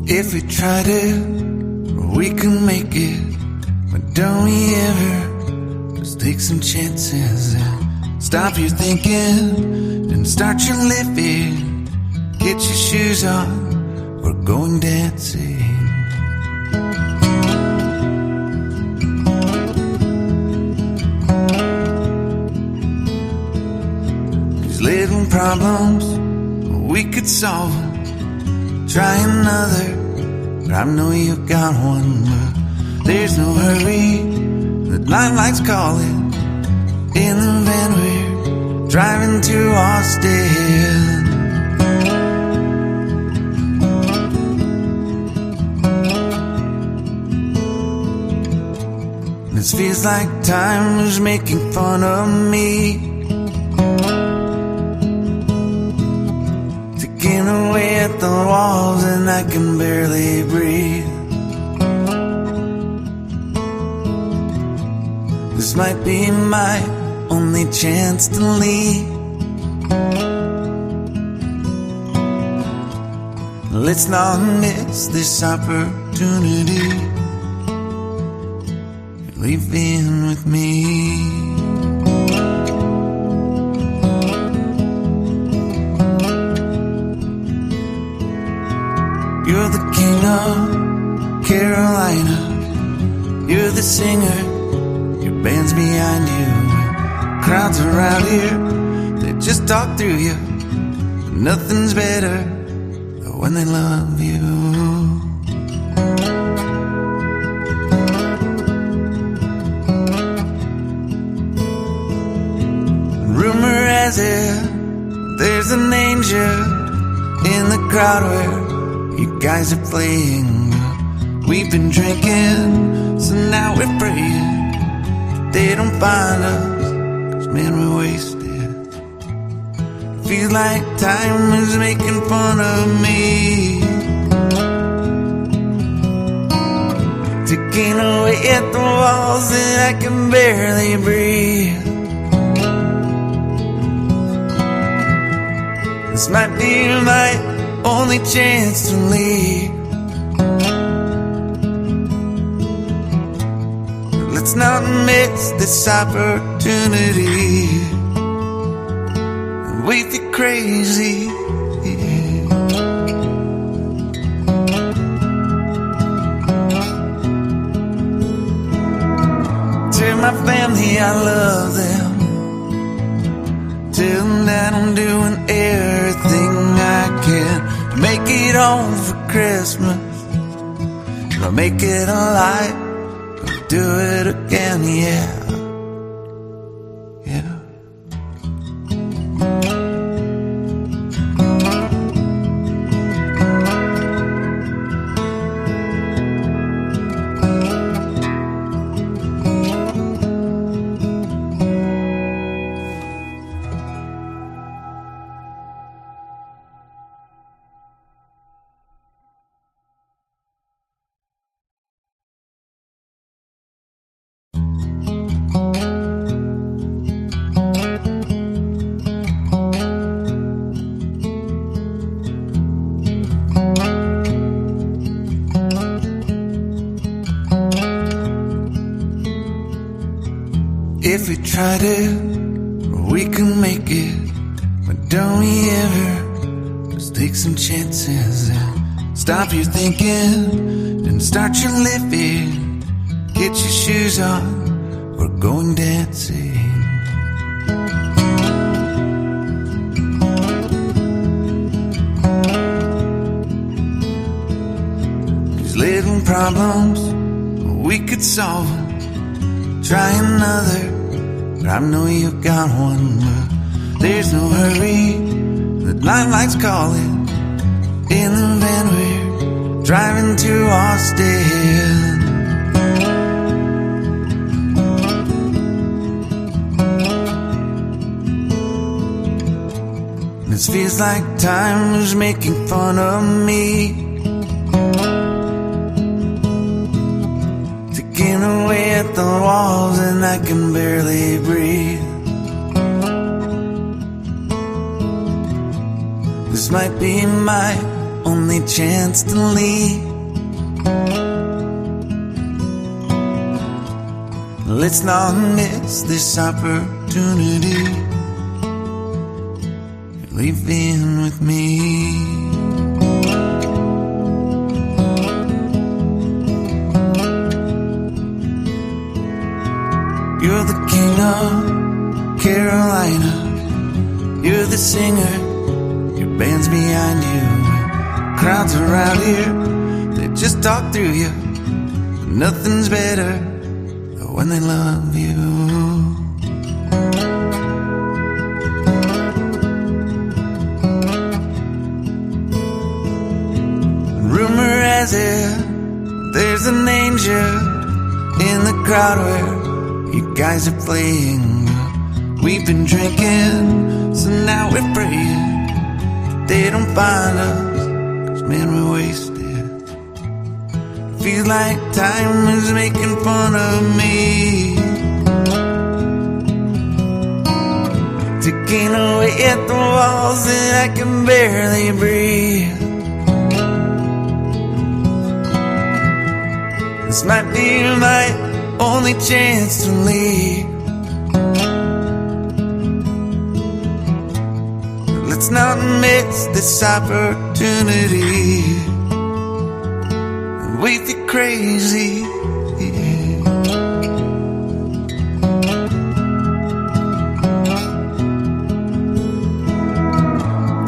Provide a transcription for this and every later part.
If we tried it, we can make it. But don't we ever just take some chances and stop your thinking and start your living. Get your shoes on, we're going dancing. These little problems, we could solve them. Try another, but I know you've got one. But there's no hurry, the nightlight's calling. In the van we're driving to Austin. This feels like time was making fun of me, taking away at the walls and I can barely breathe. This might be my only chance to leave. Let's not miss this opportunity. Leave in with me. You're the king of Carolina. You're the singer, your band's behind you. Crowds around here, they just talk through you. Nothing's better than when they love you. Rumor has it, there's an angel in the crowd where you guys are playing. We've been drinking, so now we're praying they don't find us, 'cause man, we're wasted. Feels like time is making fun of me, taking away at the walls and I can barely breathe. This might be my only chance to leave. Let's not miss this opportunity. We feel crazy. Tell my family I love them. Tell them that I'm doing everything I can to make it home for Christmas. I'll make it alive, I'll do it again, yeah. Yeah. If we tried it, we can make it. But don't we ever just take some chances and stop your thinking and start your living. Get your shoes on, we're going dancing. These little problems, we could solve them. Try another, but I know you've got one. But there's no hurry, the nightlight's calling. In the van we're driving to Austin. This feels like time was making fun of me, taking away at the walls and I can barely breathe. This might be my only chance to leave. Let's not miss this opportunity. You're leaving with me. You're the king of Carolina. You're the singer, your band's behind you. Crowds around here, they just talk through you. Nothing's better when they love you. Rumor has it, there's an angel in the crowd where you guys are playing. We've been drinking, so now we're praying they don't find us, 'cause man, we're wasted. Feels like time is making fun of me, ticking away at the walls and I can barely breathe. This might be my only chance to leave. Let's not miss this opportunity. We feel crazy.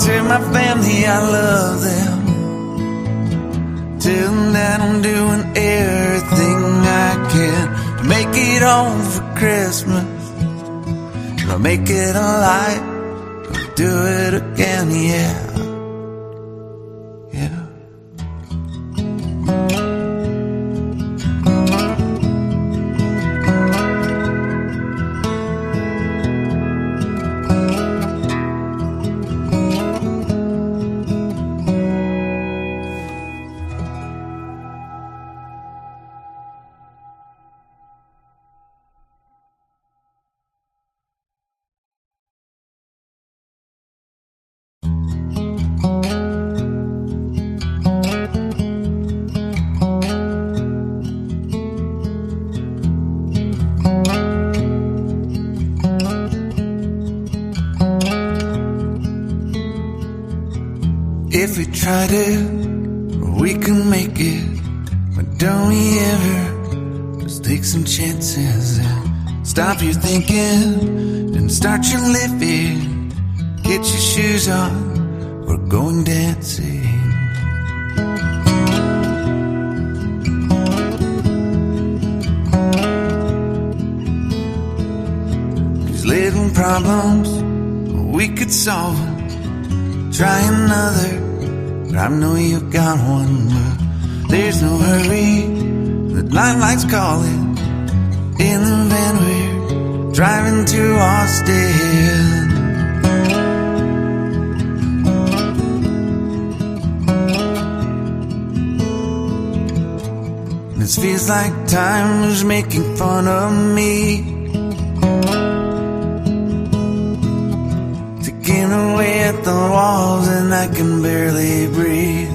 Tell my family I love them. Tell them that I'm doing everything I can to make it home for Christmas. I'll make it alive. Do it again, yeah. Yeah. If we try to, we can make it. But don't we ever just take some chances and stop your thinking and start your living. Get your shoes on, we're going dancing. 'Cause little problems, we could solve them. Try another, but I know you've got one. But there's no hurry, the limelight's calling. In the van we're driving to Austin. This feels like time is making fun of me, ticking away at the walls and I can barely breathe.